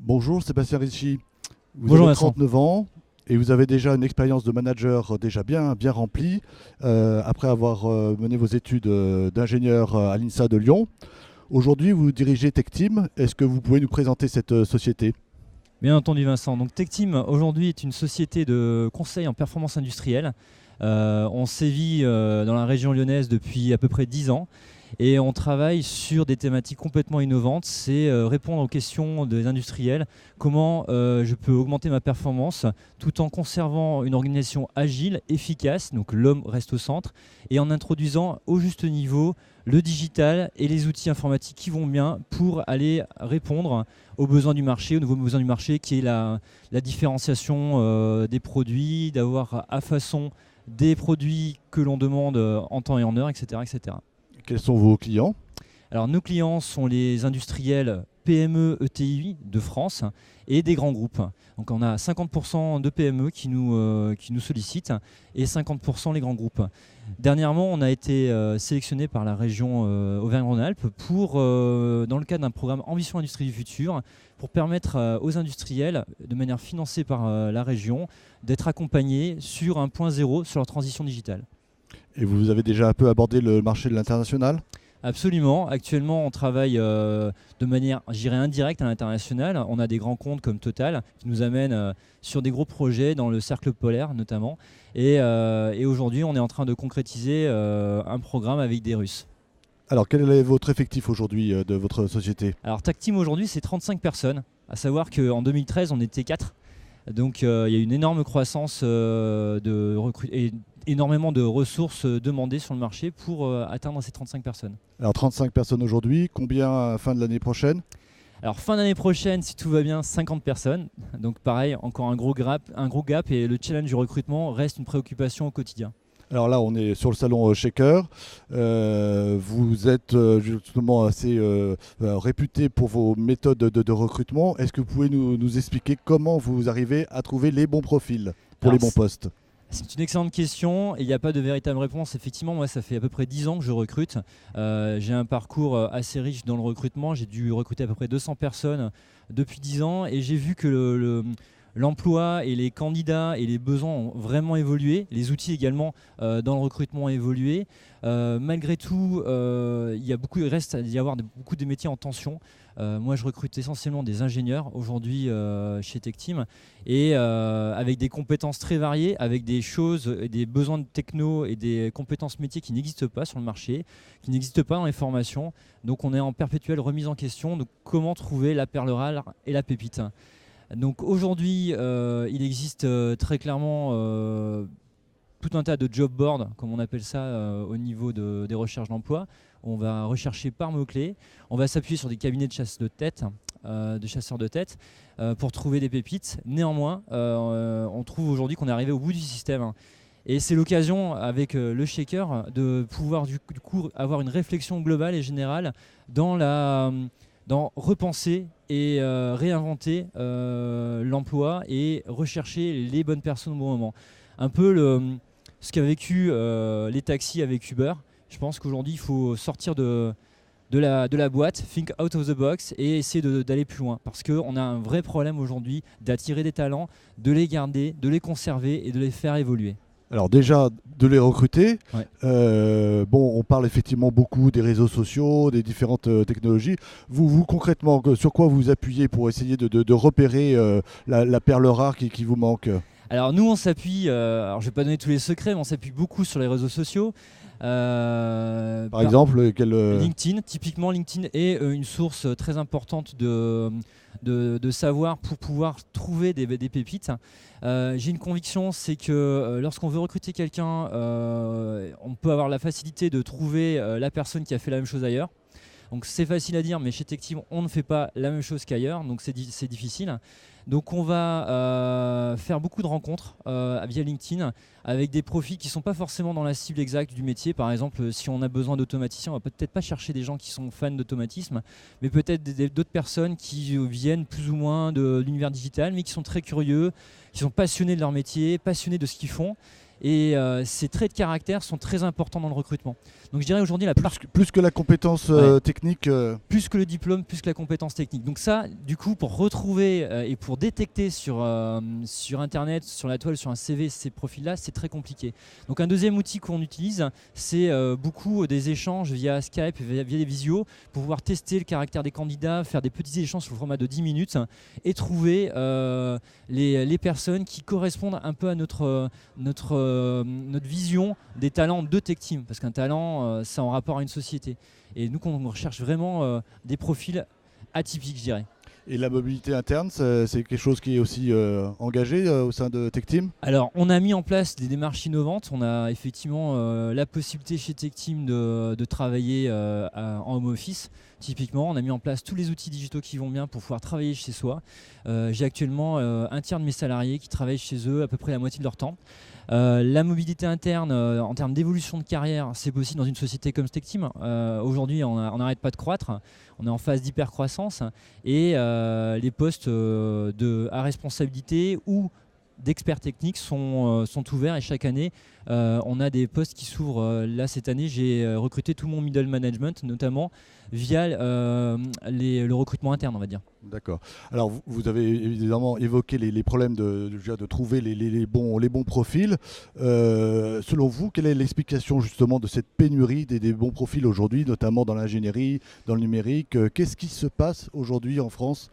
Bonjour Sébastien Ricci, vous Bonjour avez Vincent. 39 ans et vous avez déjà une expérience de manager déjà bien remplie après avoir mené vos études d'ingénieur à l'INSA de Lyon. Aujourd'hui, vous dirigez Tech Team. Est-ce que vous pouvez nous présenter cette société? Bien entendu Vincent. Donc TechTeam aujourd'hui est une société de conseil en performance industrielle. On sévit dans la région lyonnaise depuis à peu près 10 ans et on travaille sur des thématiques complètement innovantes. C'est répondre aux questions des industriels. Comment je peux augmenter ma performance tout en conservant une organisation agile, efficace, donc l'homme reste au centre, et en introduisant au juste niveau le digital et les outils informatiques qui vont bien pour aller répondre aux besoins du marché, aux nouveaux besoins du marché, qui est la différenciation des produits, d'avoir à façon des produits que l'on demande en temps et en heure, etc., etc. Quels sont vos clients? Alors nos clients sont les industriels PME, ETI de France et des grands groupes. Donc on a 50% de PME qui nous sollicitent et 50% les grands groupes. Dernièrement, on a été sélectionné par la région Auvergne-Rhône-Alpes dans le cadre d'un programme Ambition Industrie du Futur, pour permettre aux industriels, de manière financée par la région, d'être accompagnés sur un point zéro sur leur transition digitale. Et vous avez déjà un peu abordé le marché de l'international? Absolument. Actuellement, on travaille de manière, je dirais, indirecte à l'international. On a des grands comptes comme Total qui nous amènent sur des gros projets dans le cercle polaire notamment. Et aujourd'hui, on est en train de concrétiser un programme avec des Russes. Alors, quel est votre effectif aujourd'hui de votre société? Alors, TAC aujourd'hui, c'est 35 personnes. À savoir qu'en 2013, on était 4. Donc, il y a une énorme croissance et énormément de ressources demandées sur le marché pour atteindre ces 35 personnes. Alors, 35 personnes aujourd'hui, combien à la fin de l'année prochaine? Alors fin d'année prochaine, si tout va bien, 50 personnes. Donc pareil, encore un gros gap et le challenge du recrutement reste une préoccupation au quotidien. Alors là, on est sur le salon Shaker. Vous êtes justement assez réputé pour vos méthodes de recrutement. Est-ce que vous pouvez nous expliquer comment vous arrivez à trouver les bons profils pour les Alors bons postes? c'est une excellente question et il n'y a pas de véritable réponse. Effectivement, moi ça fait à peu près 10 ans que je recrute. J'ai un parcours assez riche dans le recrutement. J'ai dû recruter à peu près 200 personnes depuis 10 ans et j'ai vu que l'emploi et les candidats et les besoins ont vraiment évolué. Les outils également dans le recrutement ont évolué. Malgré tout, il reste à y avoir beaucoup de métiers en tension. Moi, je recrute essentiellement des ingénieurs aujourd'hui chez TechTeam et avec des compétences très variées, avec des choses, et des besoins de techno et des compétences métiers qui n'existent pas sur le marché, qui n'existent pas dans les formations. Donc, on est en perpétuelle remise en question de comment trouver la perle rare et la pépite. Donc aujourd'hui, il existe très clairement tout un tas de job boards, comme on appelle ça, au niveau des recherches d'emploi. On va rechercher par mots-clés. On va s'appuyer sur des cabinets de chasse de tête, de chasseurs de tête, pour trouver des pépites. Néanmoins, on trouve aujourd'hui qu'on est arrivé au bout du système, hein. Et c'est l'occasion, avec le Shaker, de pouvoir du coup avoir une réflexion globale et générale dans repenser et réinventer l'emploi et rechercher les bonnes personnes au bon moment. Un peu ce qu'a vécu les taxis avec Uber. Je pense qu'aujourd'hui, il faut sortir de la boîte, think out of the box et essayer d'aller plus loin. Parce qu'on a un vrai problème aujourd'hui d'attirer des talents, de les garder, de les conserver et de les faire évoluer. Alors déjà, de les recruter. Ouais. Bon, on parle effectivement beaucoup des réseaux sociaux, des différentes technologies. Vous, concrètement, sur quoi vous appuyez pour essayer de repérer la perle rare qui vous manque? Alors nous on s'appuie, alors je vais pas donner tous les secrets, mais on s'appuie beaucoup sur les réseaux sociaux. Par exemple, LinkedIn, typiquement LinkedIn est une source très importante de savoir pour pouvoir trouver des pépites. J'ai une conviction, c'est que lorsqu'on veut recruter quelqu'un, on peut avoir la facilité de trouver la personne qui a fait la même chose ailleurs. Donc c'est facile à dire, mais chez TechTeam, on ne fait pas la même chose qu'ailleurs, donc c'est difficile. Donc on va faire beaucoup de rencontres via LinkedIn avec des profils qui ne sont pas forcément dans la cible exacte du métier. Par exemple, si on a besoin d'automaticiens, on va peut-être pas chercher des gens qui sont fans d'automatisme, mais peut-être d'autres personnes qui viennent plus ou moins de l'univers digital, mais qui sont très curieux, qui sont passionnés de leur métier, passionnés de ce qu'ils font. Et ces traits de caractère sont très importants dans le recrutement. Donc je dirais aujourd'hui plus que la compétence technique. Plus que le diplôme, plus que la compétence technique. Donc ça, du coup, pour retrouver et pour détecter sur Internet, sur la toile, sur un CV, ces profils-là, c'est très compliqué. Donc un deuxième outil qu'on utilise, c'est beaucoup des échanges via Skype, via des visios, pour pouvoir tester le caractère des candidats, faire des petits échanges sous le format de 10 minutes et trouver les personnes qui correspondent un peu à notre vision des talents de Tech Team. Parce qu'un talent, c'est en rapport à une société. Et nous, on recherche vraiment des profils atypiques, je dirais. Et la mobilité interne, c'est quelque chose qui est aussi engagé au sein de Tech Team ? Alors, on a mis en place des démarches innovantes. On a effectivement la possibilité chez Tech Team de travailler en home office. Typiquement, on a mis en place tous les outils digitaux qui vont bien pour pouvoir travailler chez soi. J'ai actuellement un tiers de mes salariés qui travaillent chez eux à peu près la moitié de leur temps. La mobilité interne en termes d'évolution de carrière, c'est possible dans une société comme Tech Team. Aujourd'hui, on n'arrête pas de croître. On est en phase d'hypercroissance et les postes à responsabilité ou d'experts techniques sont ouverts et chaque année on a des postes qui s'ouvrent. Là cette année j'ai recruté tout mon middle management notamment via le recrutement interne, on va dire. D'accord. Alors vous avez évidemment évoqué les problèmes de trouver les bons profils. Selon vous, quelle est l'explication justement de cette pénurie des bons profils aujourd'hui, notamment dans l'ingénierie, dans le numérique ? Qu'est-ce qui se passe aujourd'hui en France ?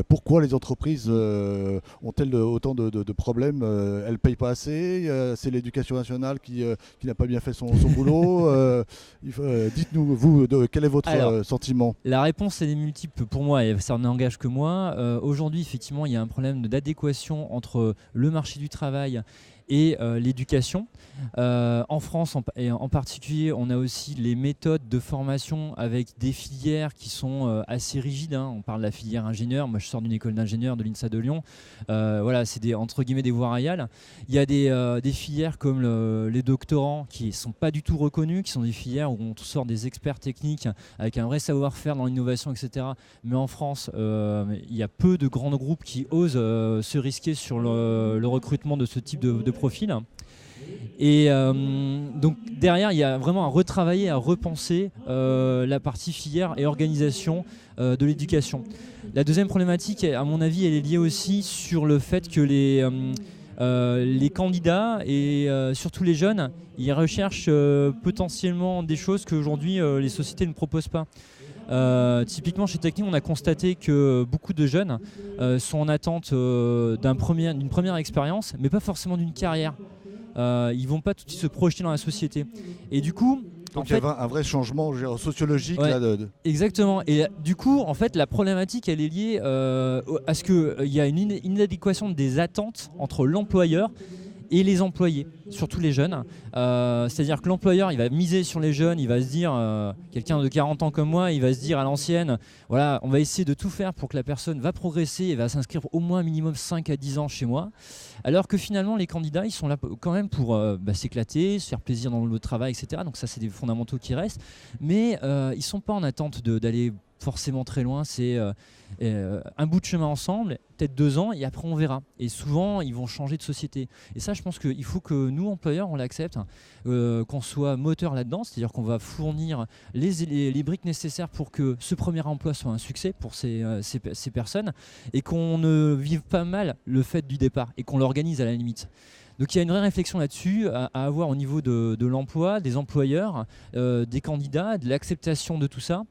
Pourquoi les entreprises ont-elles autant de problèmes ? Elles ne payent pas assez ? C'est l'éducation nationale qui n'a pas bien fait son boulot ? Dites-nous, vous, quel est votre sentiment ? La réponse est multiple pour moi et ça n'engage que moi. Aujourd'hui, effectivement, il y a un problème d'adéquation entre le marché du travail et l'éducation. En France en particulier, on a aussi les méthodes de formation avec des filières qui sont assez rigides. On parle de la filière ingénieur. Moi, je sors d'une école d'ingénieur de l'INSA de Lyon. Voilà, c'est entre guillemets des voies royales. Il y a des filières comme les doctorants qui ne sont pas du tout reconnus, qui sont des filières où on sort des experts techniques avec un vrai savoir-faire dans l'innovation, etc. Mais en France, il y a peu de grands groupes qui osent se risquer sur le recrutement de ce type de profil. Et donc derrière, il y a vraiment à retravailler, à repenser la partie filière et organisation de l'éducation. La deuxième problématique, à mon avis, elle est liée aussi sur le fait que les candidats et surtout les jeunes, ils recherchent potentiellement des choses qu'aujourd'hui les sociétés ne proposent pas. Typiquement chez Tech Team, on a constaté que beaucoup de jeunes sont en attente d'une première expérience, mais pas forcément d'une carrière. Ils ne vont pas tout de suite se projeter dans la société. Et du coup, donc il y a un vrai changement sociologique. Ouais, là, exactement. Et du coup, en fait, la problématique, elle est liée à ce qu'il y a une inadéquation des attentes entre l'employeur et les employés, surtout les jeunes. C'est-à-dire que l'employeur, il va miser sur les jeunes, il va se dire, quelqu'un de 40 ans comme moi, il va se dire à l'ancienne, voilà, on va essayer de tout faire pour que la personne va progresser et va s'inscrire au moins minimum 5 à 10 ans chez moi. Alors que finalement, les candidats, ils sont là quand même pour s'éclater, se faire plaisir dans le travail, etc. Donc ça, c'est des fondamentaux qui restent. Mais ils ne sont pas en attente d'aller forcément très loin. C'est un bout de chemin ensemble, peut-être 2 ans, et après on verra. Et souvent, ils vont changer de société. Et ça, je pense qu'il faut que nous, employeurs, on l'accepte, qu'on soit moteur là-dedans, c'est-à-dire qu'on va fournir les briques nécessaires pour que ce premier emploi soit un succès pour ces personnes, et qu'on ne vive pas mal le fait du départ, et qu'on l'organise à la limite. Donc il y a une vraie réflexion là-dessus à avoir au niveau de l'emploi, des employeurs, des candidats, de l'acceptation de tout ça.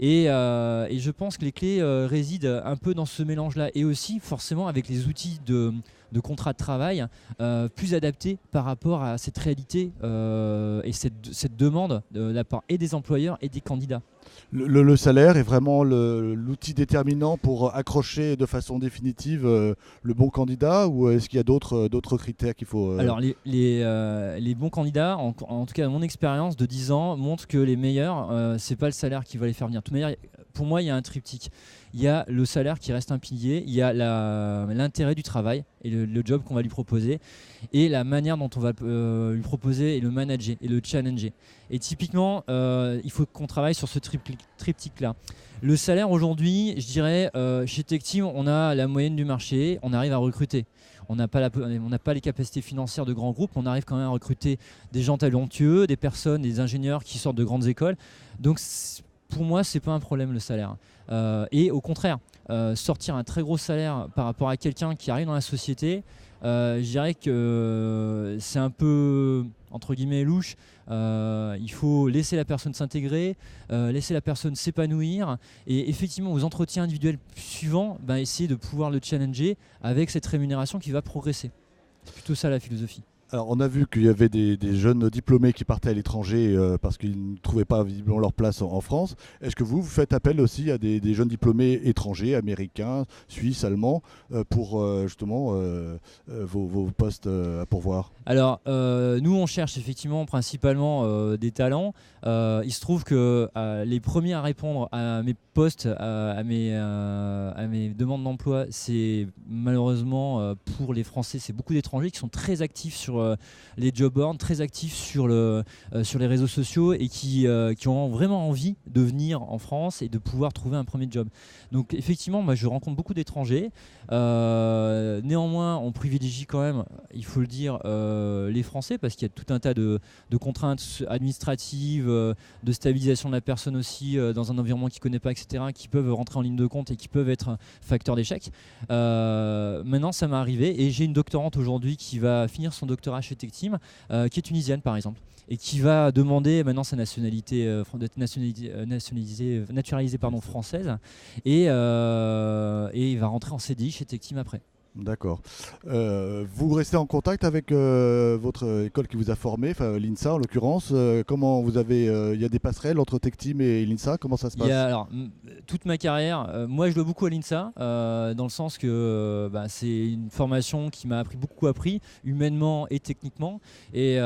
Et je pense que les clés résident un peu dans ce mélange-là. Et aussi, forcément, avec les outils de contrat de travail plus adaptés par rapport à cette réalité et cette demande de la part et des employeurs et des candidats. Le salaire est vraiment l'outil déterminant pour accrocher de façon définitive le bon candidat, ou est-ce qu'il y a d'autres critères qu'il faut... Alors les bons candidats, en tout cas mon expérience de 10 ans, montrent que les meilleurs, c'est pas le salaire qui va les faire venir. De toute manière, pour moi, il y a un triptyque. Il y a le salaire qui reste un pilier, il y a l'intérêt du travail et le job qu'on va lui proposer, et la manière dont on va lui proposer et le manager et le challenger. Et typiquement, il faut qu'on travaille sur ce triptyque-là. Le salaire aujourd'hui, je dirais, chez TechTeam, on a la moyenne du marché, on arrive à recruter. On n'a pas les capacités financières de grands groupes, on arrive quand même à recruter des gens talentueux, des personnes, des ingénieurs qui sortent de grandes écoles. Donc pour moi, c'est pas un problème le salaire. Et au contraire, sortir un très gros salaire par rapport à quelqu'un qui arrive dans la société, je dirais que c'est un peu entre guillemets louche. Il faut laisser la personne s'intégrer, laisser la personne s'épanouir et effectivement aux entretiens individuels suivants, essayer de pouvoir le challenger avec cette rémunération qui va progresser. C'est plutôt ça la philosophie. Alors, on a vu qu'il y avait des jeunes diplômés qui partaient à l'étranger parce qu'ils ne trouvaient pas visiblement leur place en France. Est-ce que vous faites appel aussi à des jeunes diplômés étrangers, américains, suisses, allemands, pour justement vos postes à pourvoir? Alors, nous, on cherche effectivement principalement des talents. Il se trouve que les premiers à répondre à mes postes, à mes demandes d'emploi, c'est malheureusement pour les Français, c'est beaucoup d'étrangers qui sont très actifs sur les job boards, très actifs sur les réseaux sociaux et qui ont vraiment envie de venir en France et de pouvoir trouver un premier job. Donc effectivement, moi je rencontre beaucoup d'étrangers. Néanmoins, on privilégie quand même, il faut le dire, les Français parce qu'il y a tout un tas de contraintes administratives, de stabilisation de la personne aussi dans un environnement qu'il ne connaît pas, etc., qui peuvent rentrer en ligne de compte et qui peuvent être facteurs d'échec. Maintenant, ça m'est arrivé et j'ai une doctorante aujourd'hui qui va finir son doctorat chez TechTeam, qui est tunisienne par exemple, et qui va demander maintenant sa nationalité, naturalisée française, et il va rentrer en CDI chez TechTeam après. D'accord. Vous restez en contact avec votre école qui vous a formé, enfin l'INSA en l'occurrence. Comment vous avez, il y a des passerelles entre TechTeam et l'INSA. Comment ça se passe? Alors, toute ma carrière, moi je dois beaucoup à l'INSA, dans le sens que c'est une formation qui m'a beaucoup appris, humainement et techniquement. Et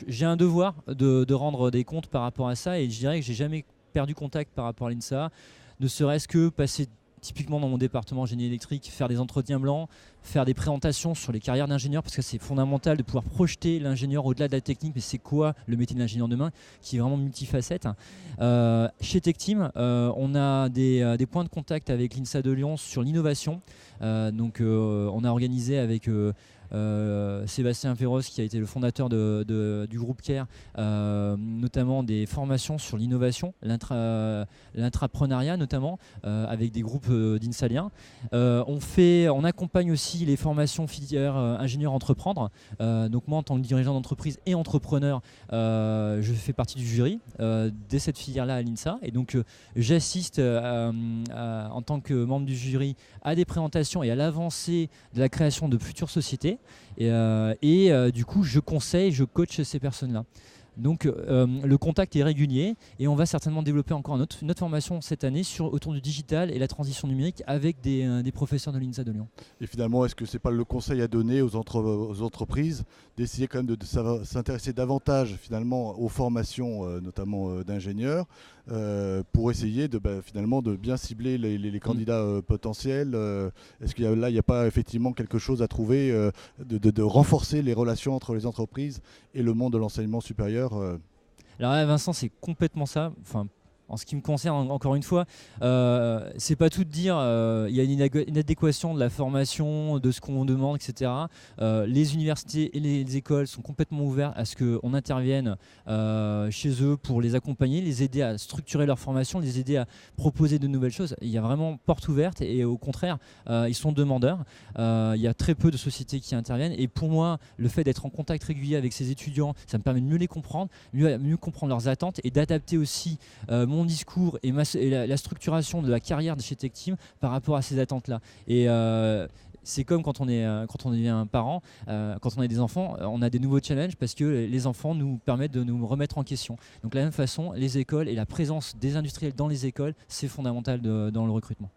j'ai un devoir de rendre des comptes par rapport à ça. Et je dirais que j'ai jamais perdu contact par rapport à l'INSA, ne serait-ce que passer typiquement dans mon département génie électrique, faire des entretiens blancs, faire des présentations sur les carrières d'ingénieurs, parce que c'est fondamental de pouvoir projeter l'ingénieur au-delà de la technique, mais c'est quoi le métier de l'ingénieur demain, qui est vraiment multifacette. Chez TechTeam, on a des points de contact avec l'INSA de Lyon sur l'innovation. Donc on a organisé avec Sébastien Perros, qui a été le fondateur du groupe CARE, notamment des formations sur l'innovation, l'intrapreneuriat notamment, avec des groupes d'INSAliens. On accompagne aussi les formations filières ingénieurs entreprendre. Donc moi, en tant que dirigeant d'entreprise et entrepreneur, je fais partie du jury de cette filière-là à l'INSA. Et donc j'assiste en tant que membre du jury à des présentations et à l'avancée de la création de futures sociétés. Et du coup, je conseille, je coach ces personnes-là. Donc le contact est régulier et on va certainement développer encore notre formation cette année autour du digital et la transition numérique avec des professeurs de l'INSA de Lyon. Et finalement, est-ce que ce n'est pas le conseil à donner aux entreprises d'essayer quand même de s'intéresser davantage finalement aux formations, notamment d'ingénieurs, pour essayer finalement de bien cibler les candidats potentiels? Est-ce qu'il n'y a pas effectivement quelque chose à trouver, de renforcer les relations entre les entreprises et le monde de l'enseignement supérieur? Alors là, Vincent, c'est complètement ça. Enfin, en ce qui me concerne, encore une fois, c'est pas tout de dire il y a une inadéquation de la formation, de ce qu'on demande, etc. Les universités et les écoles sont complètement ouverts à ce qu'on intervienne chez eux pour les accompagner, les aider à structurer leur formation, les aider à proposer de nouvelles choses. Il y a vraiment porte ouverte et au contraire, ils sont demandeurs. Il y a très peu de sociétés qui interviennent et pour moi, le fait d'être en contact régulier avec ces étudiants, ça me permet de mieux les comprendre, mieux comprendre leurs attentes et d'adapter aussi mon discours et la structuration de la carrière de chez TechTeam par rapport à ces attentes-là. Et c'est comme quand on devient un parent, quand on a des enfants, on a des nouveaux challenges parce que les enfants nous permettent de nous remettre en question. Donc de la même façon, les écoles et la présence des industriels dans les écoles, c'est fondamental dans le recrutement.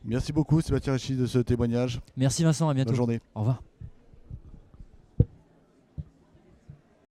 Merci beaucoup Sébastien Ricci de ce témoignage. Merci Vincent, à bientôt. Bonne journée. Au revoir.